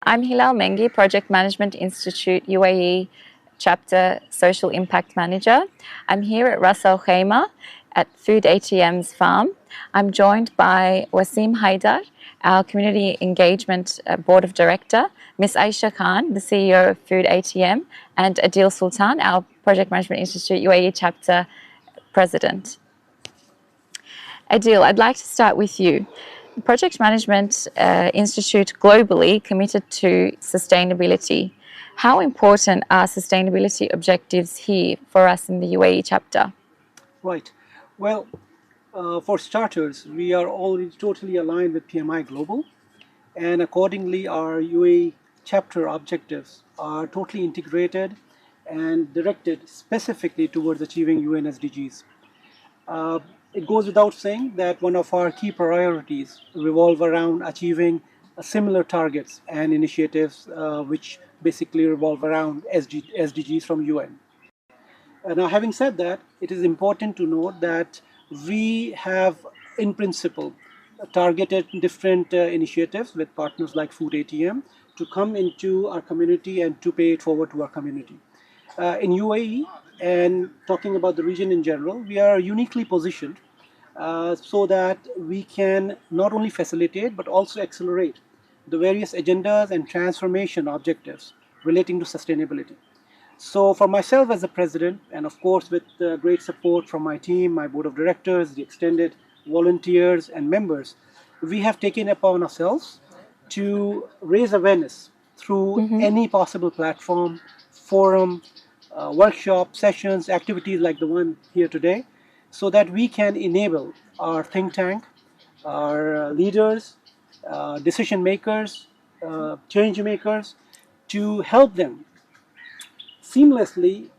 I'm Hilal Mengi, Project Management Institute UAE Chapter Social Impact Manager. I'm here at Ras Al Khaimah at Food ATM's farm. I'm joined by Wasim Haidar, our Community Engagement Board of Director, Miss Aisha Khan, the CEO of Food ATM, and Adil Sultan, our Project Management Institute UAE Chapter President. Adil, I'd like to start with you. The Project Management Institute globally committed to sustainability. How important are sustainability objectives here for us in the UAE chapter? Right. Well, for starters, we are already totally aligned with PMI Global, and accordingly, our UAE chapter objectives are totally integrated and directed specifically towards achieving UN SDGs. It goes without saying that one of our key priorities revolve around achieving similar targets and initiatives which basically revolve around SDGs from UN. Now, having said that, it is important to note that we have, in principle, targeted different initiatives with partners like Food ATM to come into our community and to pay it forward to our community. In UAE, and talking about the region in general, we are uniquely positioned so that we can not only facilitate but also accelerate the various agendas and transformation objectives relating to sustainability. So, for myself as the president, and of course with great support from my team, my board of directors, the extended volunteers and members, we have taken upon ourselves to raise awareness through any possible platform, forum, workshop, sessions, activities like the one here today, so that we can enable our think tank, our leaders, decision makers, change makers, to help them seamlessly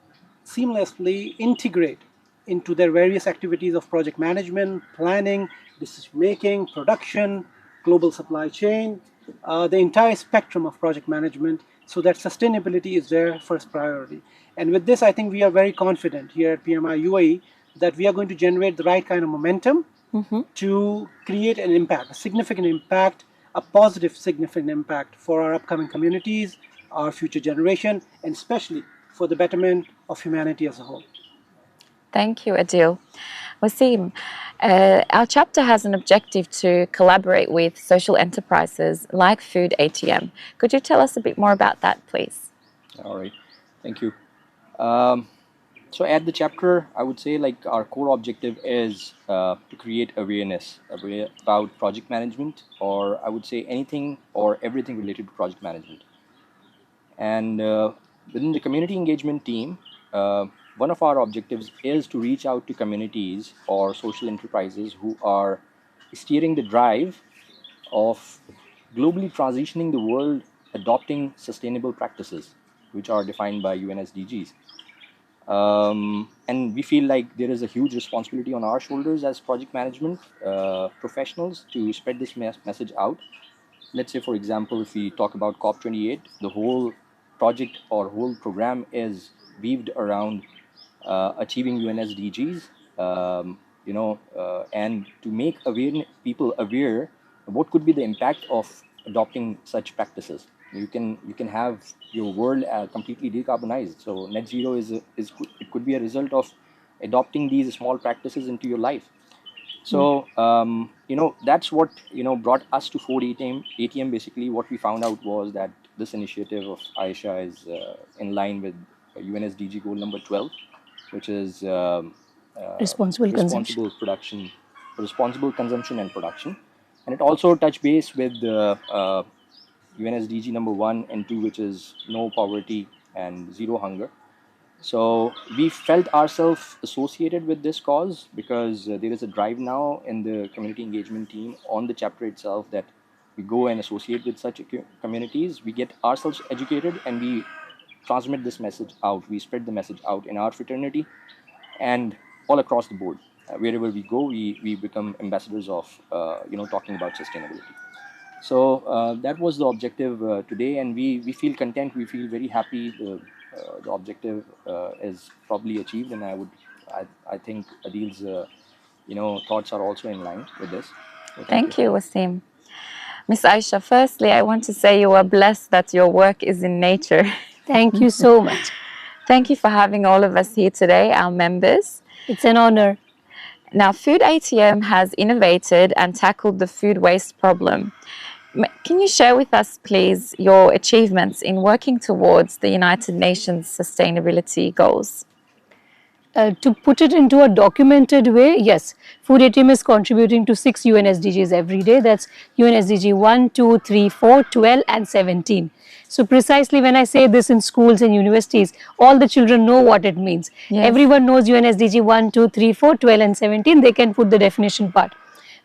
integrate into their various activities of project management, planning, decision making, production, global supply chain, the entire spectrum of project management, so that sustainability is their first priority. And with this, I think we are very confident here at PMI UAE that we are going to generate the right kind of momentum to create an impact, a significant impact, a positive significant impact for our upcoming communities, our future generation, and especially for the betterment of humanity as a whole. Thank you, Adil. Wasim, our chapter has an objective to collaborate with social enterprises like Food ATM. Could you tell us a bit more about that, please? All right, thank you. So at the chapter, I would say like our core objective is to create awareness about project management, or I would say anything or everything related to project management. And within the community engagement team, one of our objectives is to reach out to communities or social enterprises who are steering the drive of globally transitioning the world, adopting sustainable practices, which are defined by UN SDGs. And we feel like there is a huge responsibility on our shoulders as project management professionals to spread this message out. Let's say, for example, if we talk about COP28, the whole project or whole program is weaved around achieving UN SDGs, and to make people aware what could be the impact of adopting such practices. You can have your world completely decarbonized. So net zero is it could be a result of adopting these small practices into your life. So that's what brought us to Food ATM. Basically, what we found out was that this initiative of Aisha is in line with UN SDG goal number 12, which is Responsible consumption and production, and it also touched base with UN SDG number 1 and 2, which is no poverty and zero hunger. So we felt ourselves associated with this cause because there is a drive now in the community engagement team on the chapter itself that we go and associate with such communities. We get ourselves educated and we transmit this message out. We spread the message out in our fraternity and all across the board. Wherever we go, we become ambassadors of talking about sustainability. So that was the objective today, and we feel content. We feel very happy. The objective is probably achieved, and I think Adil's thoughts are also in line with this. So thank you, Wasim. Miss Aisha, firstly, I want to say you are blessed that your work is in nature. Thank you so much. Thank you for having all of us here today, our members. It's an honor. Now, Food ATM has innovated and tackled the food waste problem. Can you share with us, please, your achievements in working towards the United Nations sustainability goals? To put it into a documented way, yes, Food ATM is contributing to 6 UN SDGs every day. That's UN SDG 1, 2, 3, 4, 12 and 17. So precisely when I say this in schools and universities, all the children know what it means. Yes. Everyone knows UN SDG 1, 2, 3, 4, 12 and 17. They can put the definition part.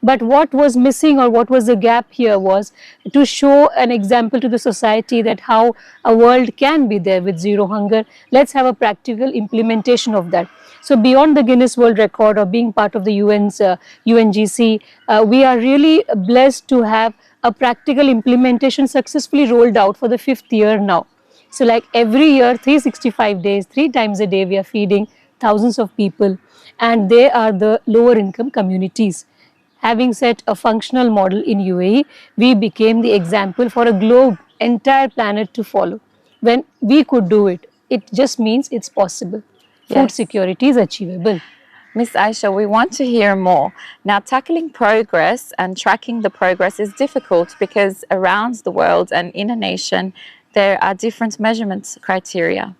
But what was missing or what was the gap here was to show an example to the society that how a world can be there with zero hunger. Let's have a practical implementation of that. So beyond the Guinness World Record or being part of the UN's UNGC, we are really blessed to have a practical implementation successfully rolled out for the 5th year now. So like every year, 365 days, 3 times a day, we are feeding thousands of people, and they are the lower income communities. Having set a functional model in UAE, we became the example for a globe, entire planet to follow. When we could do it, it just means it's possible. Food Yes. security is achievable. Miss Aisha, we want to hear more. Now, tackling progress and tracking the progress is difficult because around the world and in a nation, there are different measurement criteria.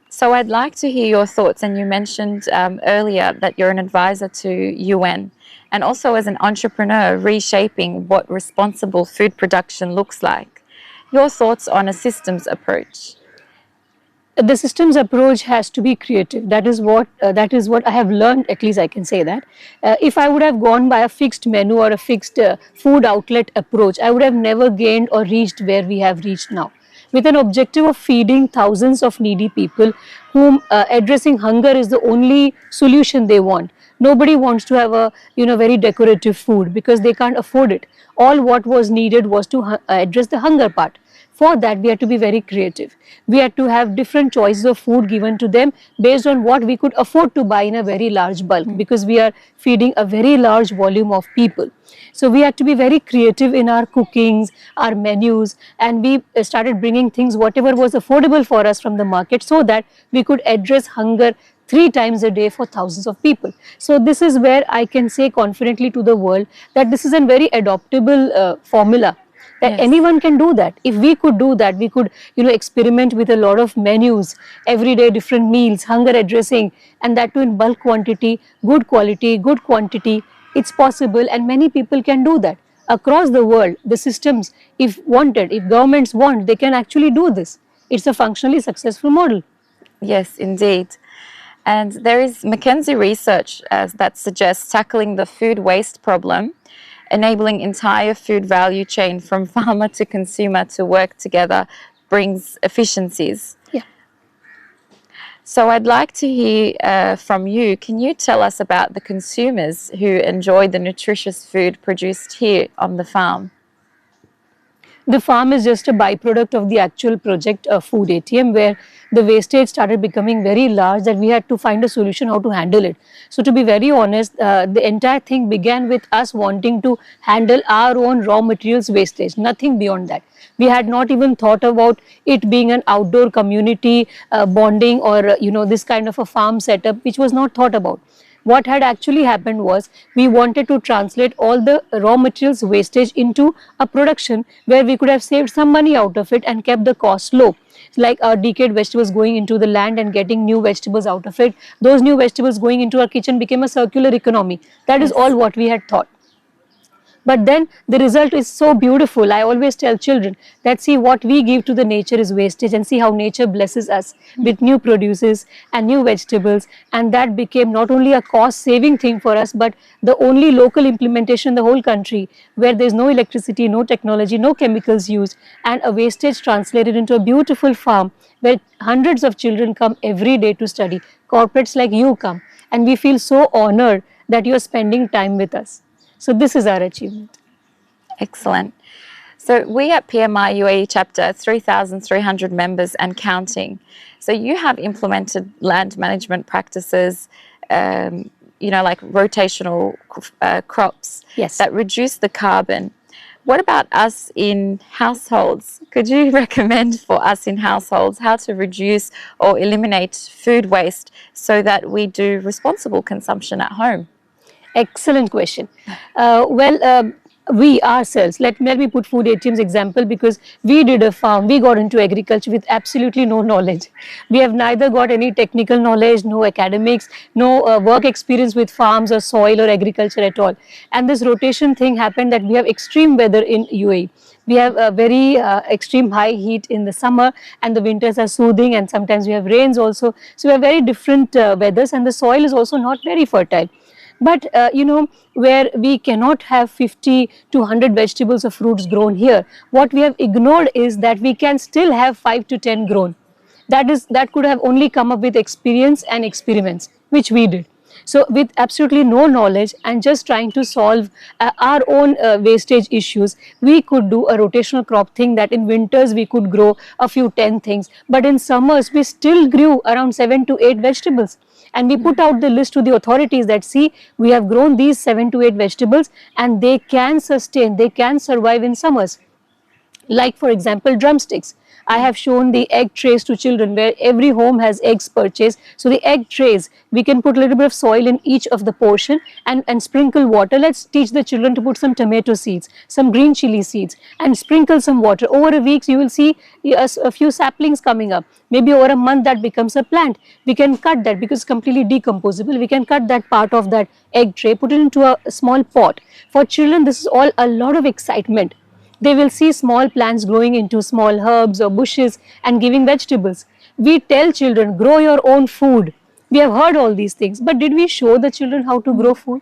So I'd like to hear your thoughts, and you mentioned earlier that you're an advisor to UN and also as an entrepreneur reshaping what responsible food production looks like. Your thoughts on a systems approach? The systems approach has to be creative. That is what I have learned. At least I can say that. If I would have gone by a fixed menu or a fixed food outlet approach, I would have never gained or reached where we have reached now. With an objective of feeding thousands of needy people, whom addressing hunger is the only solution they want. Nobody wants to have a very decorative food because they can't afford it. All what was needed was to address the hunger part. For that, we had to be very creative. We had to have different choices of food given to them based on what we could afford to buy in a very large bulk, because we are feeding a very large volume of people. So we had to be very creative in our cookings, our menus, and we started bringing things whatever was affordable for us from the market so that we could address hunger 3 times a day for thousands of people. So this is where I can say confidently to the world that this is a very adoptable formula, that Yes. anyone can do that. If we could do that, we could experiment with a lot of menus, everyday different meals, hunger addressing, and that too in bulk quantity, good quality, good quantity. It's possible, and many people can do that across the world. The systems, if wanted, if governments want, they can actually do this. It's a functionally successful model. Yes, indeed. And there is McKinsey research that suggests tackling the food waste problem, enabling entire food value chain from farmer to consumer to work together, brings efficiencies. Yeah. So I'd like to hear from you. Can you tell us about the consumers who enjoy the nutritious food produced here on the farm? The farm is just a byproduct of the actual project of Food ATM, where the wastage started becoming very large that we had to find a solution how to handle it. So to be very honest, the entire thing began with us wanting to handle our own raw materials wastage, nothing beyond that. We had not even thought about it being an outdoor community bonding or this kind of a farm setup, which was not thought about. What had actually happened was we wanted to translate all the raw materials wastage into a production where we could have saved some money out of it and kept the cost low. Like our decayed vegetables going into the land and getting new vegetables out of it. Those new vegetables going into our kitchen became a circular economy. That is all what we had thought. But then the result is so beautiful. I always tell children that see, what we give to the nature is wastage, and see how nature blesses us with new produces and new vegetables. And that became not only a cost saving thing for us, but the only local implementation in the whole country where there is no electricity, no technology, no chemicals used, and a wastage translated into a beautiful farm where hundreds of children come every day to study. Corporates like you come, and we feel so honored that you are spending time with us. So this is our achievement. Excellent. So we at PMI UAE Chapter, 3,300 members and counting. So you have implemented land management practices, like rotational crops Yes. that reduce the carbon. What about us in households? Could you recommend for us in households how to reduce or eliminate food waste so that we do responsible consumption at home? Excellent question. We ourselves, let me put food ATM's example, because we did a farm, we got into agriculture with absolutely no knowledge. We have neither got any technical knowledge, no academics, no work experience with farms or soil or agriculture at all. And this rotation thing happened that we have extreme weather in UAE. We have a very extreme high heat in the summer, and the winters are soothing, and sometimes we have rains also. So we have very different weathers, and the soil is also not very fertile. But where we cannot have 50 to 100 vegetables or fruits grown here, what we have ignored is that we can still have 5 to 10 grown. That could have only come up with experience and experiments, which we did. So with absolutely no knowledge and just trying to solve our own wastage issues, we could do a rotational crop thing, that in winters we could grow a few 10 things, but in summers we still grew around 7 to 8 vegetables. And we put out the list to the authorities that, see, we have grown these 7 to 8 vegetables and they can sustain, they can survive in summers. Like for example, drumsticks. I have shown the egg trays to children, where every home has eggs purchased. So the egg trays, we can put a little bit of soil in each of the portion and sprinkle water. Let's teach the children to put some tomato seeds, some green chili seeds, and sprinkle some water. Over a week, you will see a few saplings coming up. Maybe over a month that becomes a plant. We can cut that because it's completely decomposable. We can cut that part of that egg tray, put it into a small pot. For children, this is all a lot of excitement. They will see small plants growing into small herbs or bushes and giving vegetables. We tell children, grow your own food. We have heard all these things, but did we show the children how to grow food?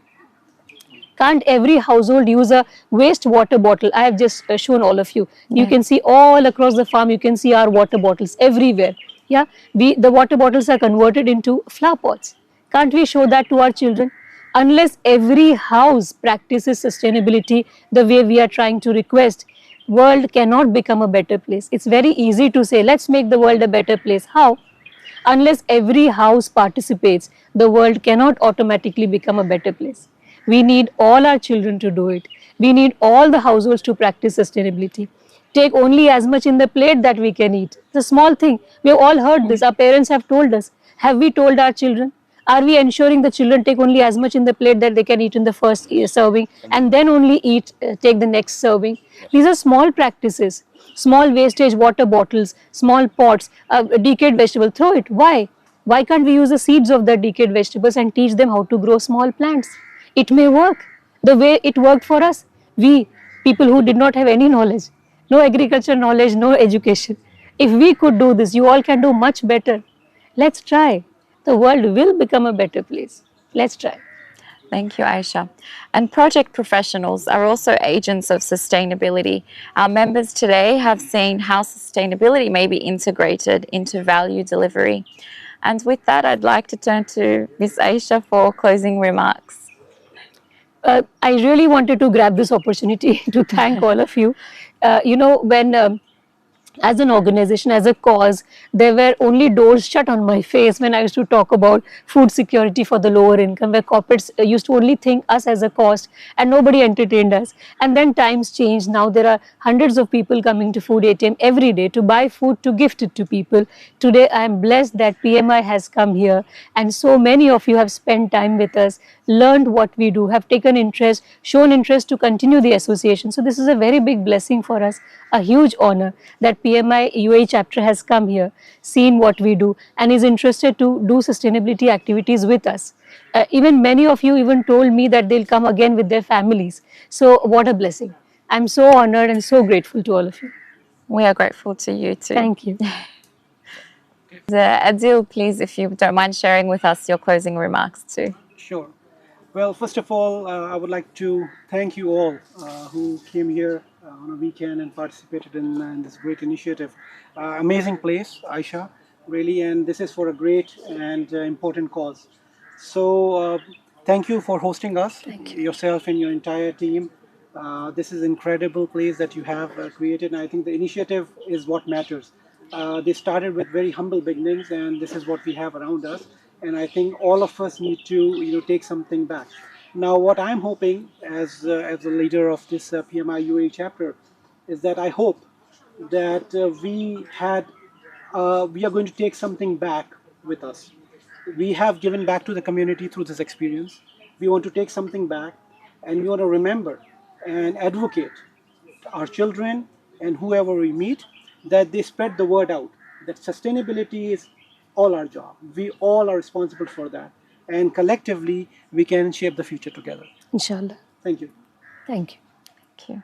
Can't every household use a waste water bottle? I have just shown all of you. You can see all across the farm, you can see our water bottles everywhere. Yeah, the water bottles are converted into flower pots. Can't we show that to our children? Unless every house practices sustainability the way we are trying to request, world cannot become a better place. It's very easy to say, let's make the world a better place. How? Unless every house participates, the world cannot automatically become a better place. We need all our children to do it. We need all the households to practice sustainability. Take only as much in the plate that we can eat. It's a small thing. We have all heard this. Our parents have told us. Have we told our children? Are we ensuring the children take only as much in the plate that they can eat in the first serving, and then only take the next serving? These are small practices. Small wastage water bottles, small pots, decayed vegetable, throw it. Why? Why can't we use the seeds of the decayed vegetables and teach them how to grow small plants? It may work the way it worked for us. We, people who did not have any knowledge, no agriculture knowledge, no education. If we could do this, you all can do much better. Let's try. The world will become a better place. Let's try. Thank you, Aisha. And project professionals are also agents of sustainability. Our members today have seen how sustainability may be integrated into value delivery. And with that, I'd like to turn to Ms. Aisha for closing remarks. I really wanted to grab this opportunity to thank all of you. When as an organization, as a cause, there were only doors shut on my face when I used to talk about food security for the lower income, where corporates used to only think us as a cost and nobody entertained us. And then times changed. Now there are hundreds of people coming to Food ATM every day to buy food, to gift it to people. Today I am blessed that PMI has come here, and so many of you have spent time with us, learned what we do, have taken interest, shown interest to continue the association. So this is a very big blessing for us, a huge honor that PMI UAE chapter has come here, seen what we do, and is interested to do sustainability activities with us. Even many of you even told me that they'll come again with their families. So what a blessing. I'm so honored and so grateful to all of you. We are grateful to you too. Thank you. Adil, please, if you don't mind sharing with us your closing remarks too. Sure. Well, first of all, I would like to thank you all who came here on a weekend and participated in this great initiative. Amazing place, Aisha, really, and this is for a great and important cause. So thank you for hosting us, yourself and your entire team. This is an incredible place that you have created, and I think the initiative is what matters. They started with very humble beginnings, and this is what we have around us. And I think all of us need to, take something back. Now, what I'm hoping as the leader of this PMI UAE chapter is that I hope that we are going to take something back with us. We have given back to the community through this experience. We want to take something back, and we want to remember and advocate our children and whoever we meet, that they spread the word out that sustainability is all our job. We all are responsible for that, and collectively we can shape the future together. Inshallah. Thank you. Thank you. Thank you.